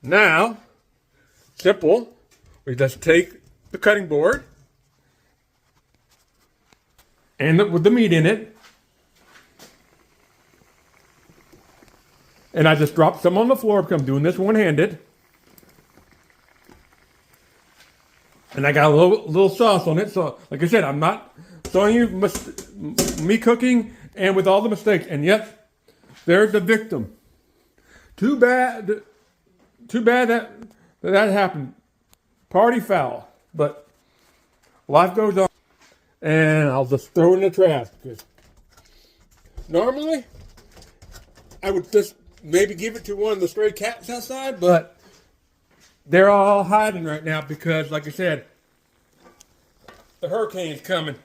Now, simple. We just take the cutting board and with the meat in it, and I just drop some on the floor because I'm doing this one-handed. And I got a little sauce on it. So, like I said, I'm not showing you me cooking and with all the mistakes. And yet, there's the victim. Too bad that happened. Party foul. But life goes on. And I'll just throw it in the trash. Because normally, I would just maybe give it to one of the stray cats outside. But they're all hiding right now because, like I said, the hurricane's coming.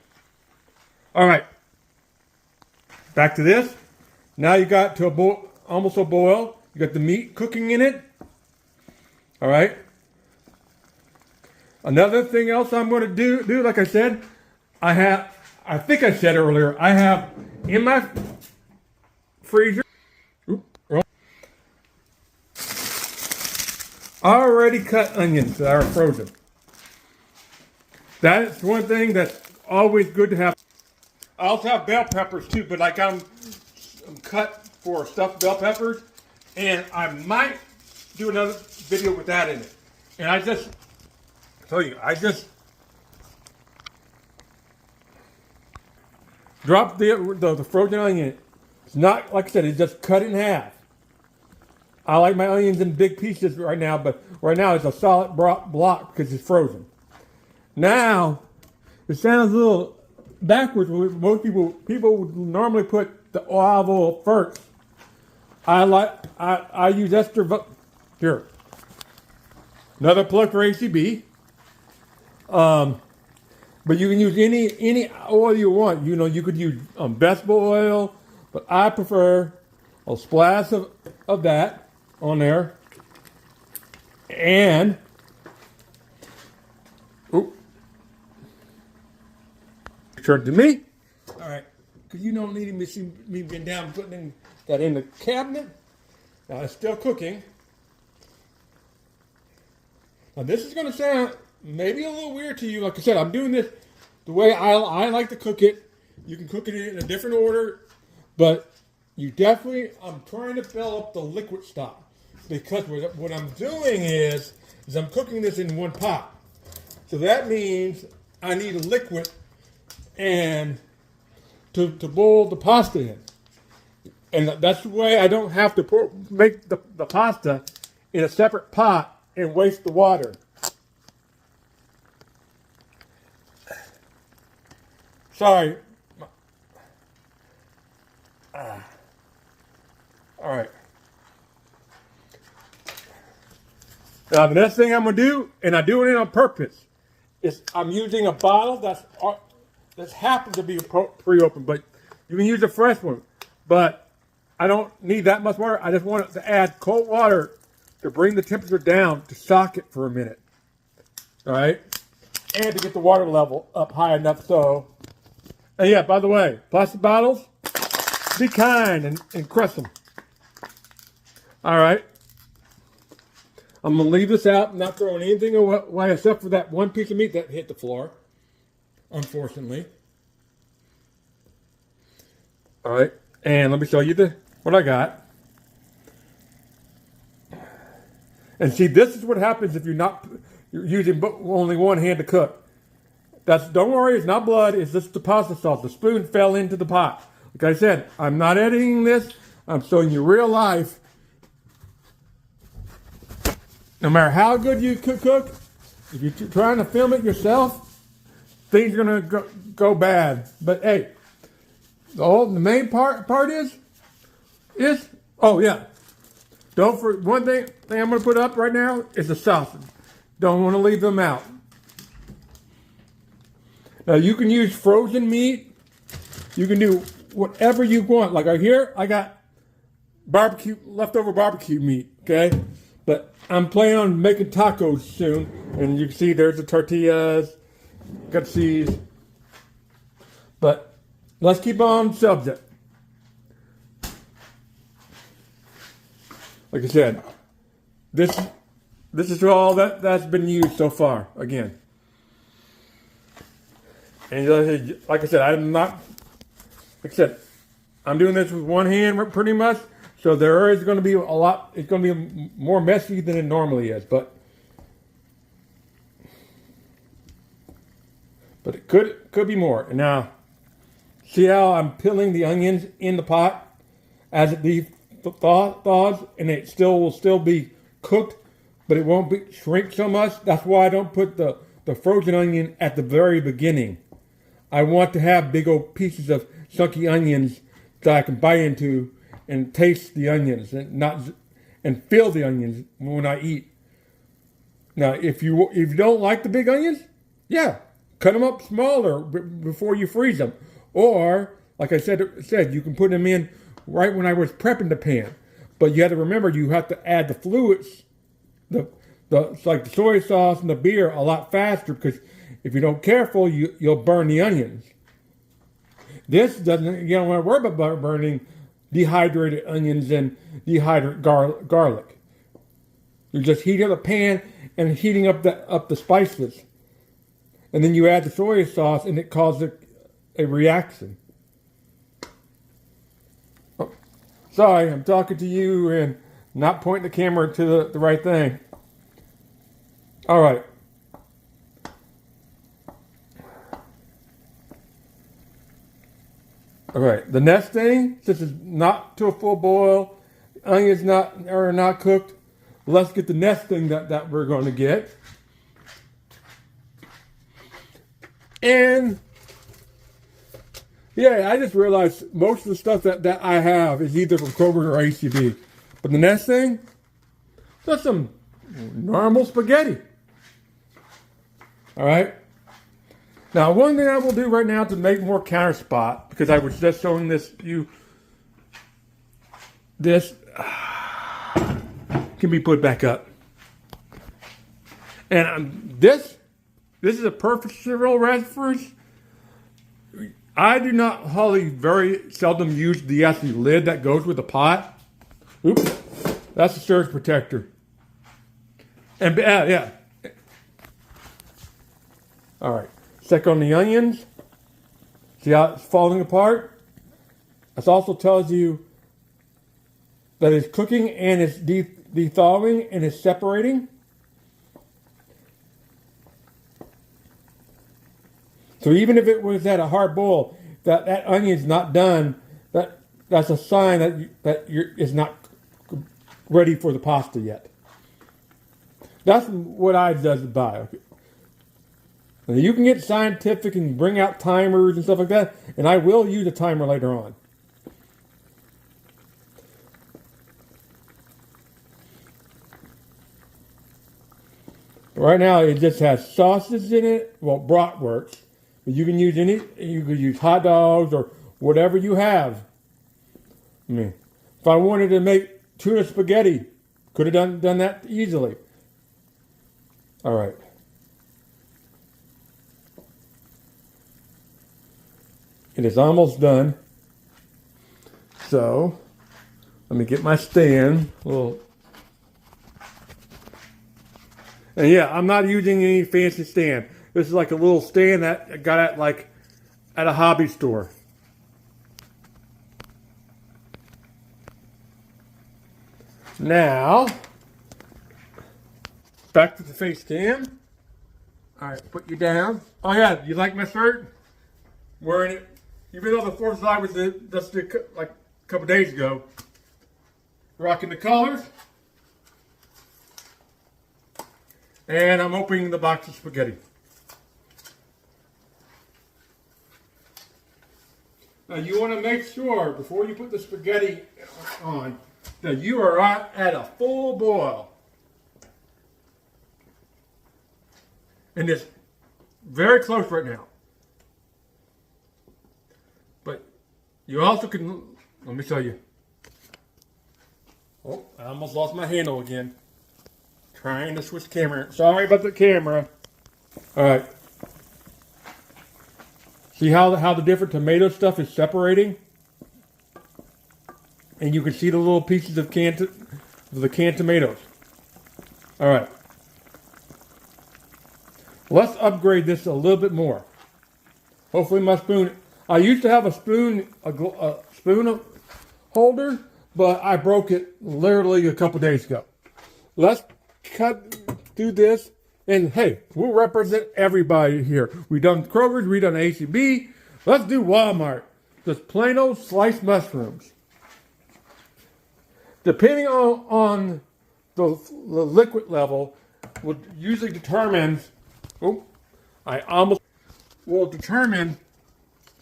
All right. Back to this. Now you got to almost a boil. You got the meat cooking in it. All right. Another thing else I'm going to do, like I said, I think I said earlier, I have in my freezer, already cut onions that are frozen. That's one thing that's always good to have. I also have bell peppers too, but like I'm cut for stuffed bell peppers, and I might do another video with that in it. And I just tell you, I just drop the frozen onion. It's not, like I said, it's just cut in half. I like my onions in big pieces right now, but right now it's a solid block because it's frozen. Now, it sounds a little backwards. Most people would normally put the olive oil first. I use extra here. Another plug for ACB. But you can use any oil you want. You know, you could use vegetable oil, but I prefer a splash of that on there. And turn to me. All right, because you don't need to see me being down putting that in the cabinet. Now it's still cooking. Now this is going to sound maybe a little weird to you. Like I said, I'm doing this the way I like to cook it. You can cook it in a different order, but you definitely, I'm trying to fill up the liquid stock. Because what I'm doing is I'm cooking this in one pot. So that means I need a liquid and to boil the pasta in. And that's the way I don't have to make the pasta in a separate pot and waste the water. Sorry. All right. Now the next thing I'm gonna do, and I do it on purpose, is I'm using a bottle that's happened to be pre-opened, but you can use a fresh one. But I don't need that much water. I just want to add cold water to bring the temperature down to sock it for a minute. All right, and to get the water level up high enough so. And yeah, by the way, plastic bottles, be kind and crush them. All right. I'm going to leave this out, not throwing anything away except for that one piece of meat that hit the floor, unfortunately. All right, and let me show you what I got. And see, this is what happens if you're using only one hand to cook. Don't worry, it's not blood, it's just the pasta sauce. The spoon fell into the pot. Like I said, I'm not editing this. I'm showing you real life. No matter how good you cook, if you're trying to film it yourself, things are gonna go bad. But hey, the main part is oh yeah. One thing I'm gonna put up right now is the sausage. Don't want to leave them out. Now you can use frozen meat. You can do whatever you want. Like right here, I got leftover barbecue meat. Okay. But I'm planning on making tacos soon. And you can see there's the tortillas. Got to see. But let's keep on subject. Like I said, this this is all that's been used so far. Again, and like I said, I'm not. Like I said, I'm doing this with one hand pretty much, so there is going to be a lot. It's going to be more messy than it normally is, but it could be more. And now, see how I'm peeling the onions in the pot as it thaws, and it will still be cooked, but it won't shrink so much. That's why I don't put the frozen onion at the very beginning. I want to have big old pieces of chunky onions that I can bite into and taste the onions and feel the onions when I eat. Now, if you don't like the big onions, yeah, cut them up smaller before you freeze them. Or, like I said, you can put them in right when I was prepping the pan. But you have to remember, you have to add the fluids, like the soy sauce and the beer, a lot faster, because if you don't careful, you'll burn the onions. This doesn't, you don't want to worry about burning dehydrated onions and dehydrated garlic. You just heat up the pan and heating up the spices. And then you add the soy sauce and it causes a reaction. Oh, sorry, I'm talking to you and not pointing the camera to the right thing. All right. All right. The next thing, since it's not to a full boil, onions are not cooked. Let's get the next thing that we're going to get. And yeah, I just realized most of the stuff that I have is either from Kroger or HEB. But the next thing, that's some normal spaghetti. All right. Now, one thing I will do right now to make more counter spot, because I was just showing this to you, this can be put back up. And this is a perfect cereal recipe. I do not very seldom use the actual lid that goes with the pot. Oops, that's a surge protector. And yeah. All right, check on the onions. See how it's falling apart? This also tells you that it's cooking and it's thawing and it's separating. So even if it was at a hard boil, that onion's not done, that's a sign that it's not ready for the pasta yet. That's what I judge by. Okay. Now you can get scientific and bring out timers and stuff like that, and I will use a timer later on. Right now, it just has sausage in it. Well, bratwurst. But you can use you could use hot dogs or whatever you have. I mean, if I wanted to make tuna spaghetti, could have done that easily. All right. It is almost done. So, let me get my stand. And yeah, I'm not using any fancy stand. This is like a little stand that I got at a hobby store. Now, back to the face cam. All right, put you down. Oh yeah, you like my shirt? Wearing it, even though the 4th of July was just like a couple days ago. Rocking the colors. And I'm opening the box of spaghetti. Now you want to make sure before you put the spaghetti on that you are at a full boil. And it's very close right now. But you also can, let me show you. Oh, I almost lost my handle again. Trying to switch camera. Sorry about the camera. All right. See how the different tomato stuff is separating? And you can see the little pieces of the canned tomatoes. All right. Let's upgrade this a little bit more. Hopefully my spoon, I used to have a spoon holder, but I broke it literally a couple days ago. Let's cut through this, and hey, we'll represent everybody here. We done Kroger's, we done H-E-B. Let's do Walmart. Just plain old sliced mushrooms. Depending on the liquid level, will usually determines. Will determine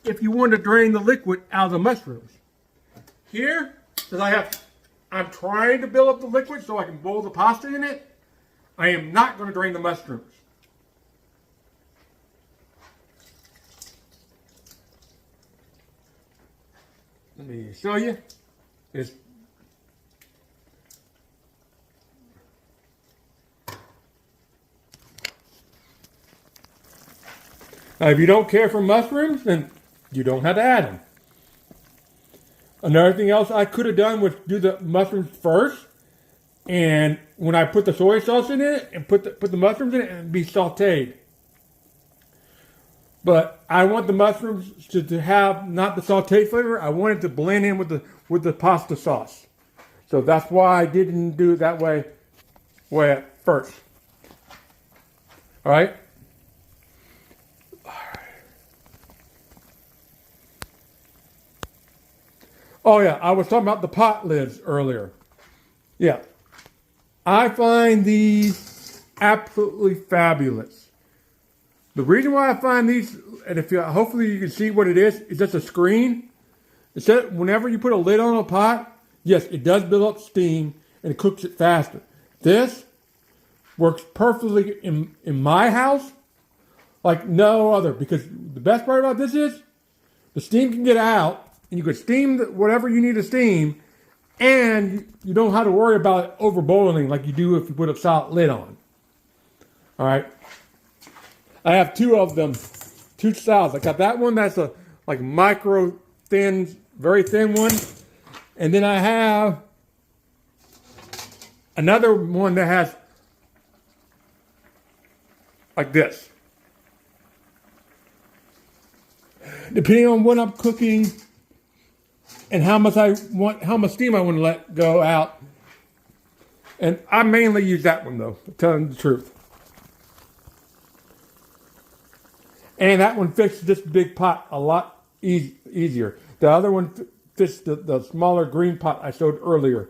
if you want to drain the liquid out of the mushrooms. Here, because I'm trying to build up the liquid so I can boil the pasta in it, I am not going to drain the mushrooms. Let me show you. Now, if you don't care for mushrooms, then you don't have to add them. Another thing else I could have done was do the mushrooms first, and when I put the soy sauce in it and put the mushrooms in it, and be sautéed. But I want the mushrooms to have not the sauté flavor. I want it to blend in with the pasta sauce. So that's why I didn't do it that way at first. All right. Oh yeah, I was talking about the pot lids earlier. Yeah. I find these absolutely fabulous. The reason why I find these, and hopefully you can see what it is just a screen. It says whenever you put a lid on a pot, yes, it does build up steam and it cooks it faster. This works perfectly in my house like no other, because the best part about this is the steam can get out, and you can steam whatever you need to steam, and you don't have to worry about it over boiling like you do if you put a solid lid on. All right. I have two of them, two styles. I got that one that's a like micro thin, very thin one, and then I have another one that has like this. Depending on what I'm cooking and how much steam I want to let go out. And I mainly use that one though, telling the truth. And that one fits this big pot a lot easier. The other one fits the smaller green pot I showed earlier.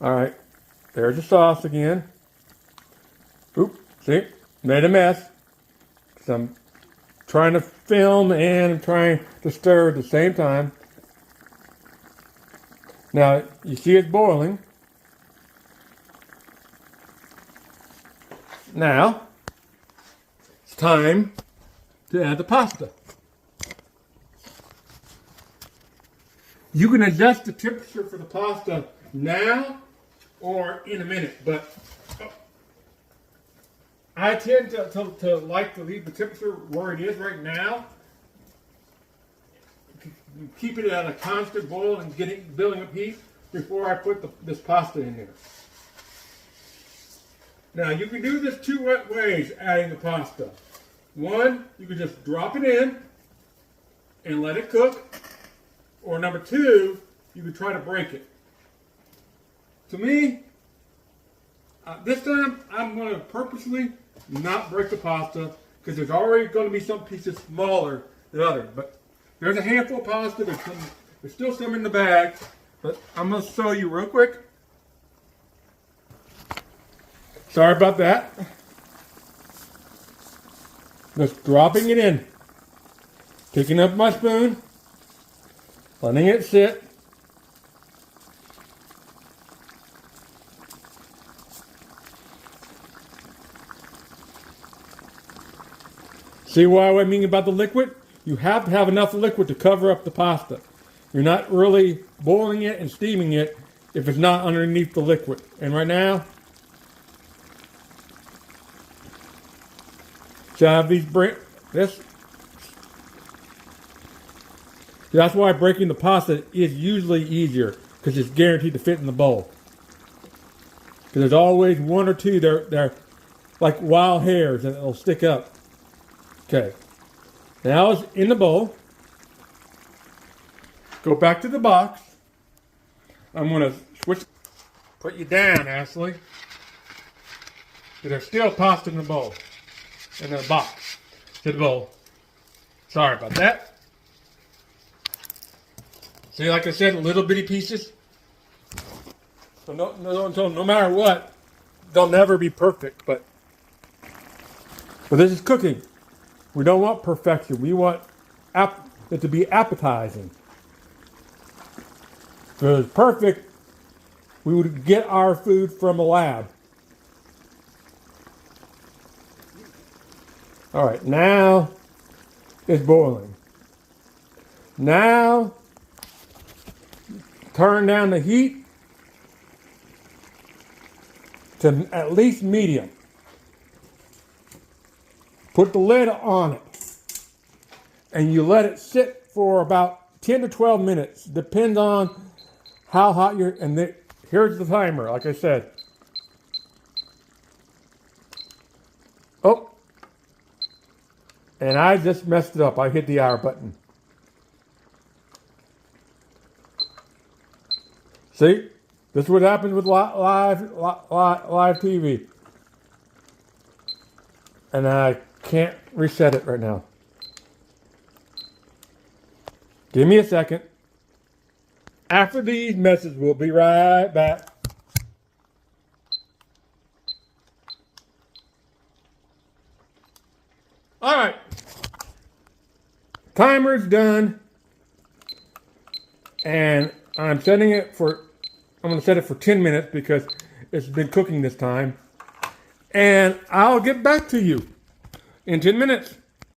All right, there's the sauce again. Oop, see, made a mess. So I'm trying to film and I'm trying to stir at the same time. Now, you see it's boiling. Now, it's time to add the pasta. You can adjust the temperature for the pasta now or in a minute, but I tend to like to leave the temperature where it is right now. Keep it at a constant boil and building up heat before I put this pasta in there. Now you can do this two ways adding the pasta. One, you can just drop it in and let it cook. Or number two, you can try to break it. To me, this time I'm going to purposely not break the pasta because there's already going to be some pieces smaller than others. But there's a handful of pasta. There's still some in the bag. But I'm going to show you real quick. Sorry about that. Just dropping it in. Picking up my spoon. Letting it sit. See what I mean about the liquid? You have to have enough liquid to cover up the pasta. You're not really boiling it and steaming it if it's not underneath the liquid. And right now, so I have this. That's why breaking the pasta is usually easier, because it's guaranteed to fit in the bowl. Because there's always one or two they're like wild hairs and it'll stick up. Okay. Now it's in the bowl. Go back to the box. I'm going to switch. Put you down, Ashley. They're still tossed in the bowl. In the box. To the bowl. Sorry about that. See, like I said, little bitty pieces. So no matter what, they'll never be perfect. But this is cooking. We don't want perfection. We want it to be appetizing. If it was perfect, we would get our food from a lab. All right, now it's boiling. Now, turn down the heat to at least medium. Put the lid on it. And you let it sit for about 10 to 12 minutes. Depends on how hot you're... And here's the timer, like I said. Oh. And I just messed it up. I hit the hour button. See? This is what happens with live TV. And I can't reset it right now. Give me a second. After these messages, we'll be right back. All right. Timer's done. And I'm going to set it for 10 minutes because it's been cooking this time. And I'll get back to you in 10 minutes.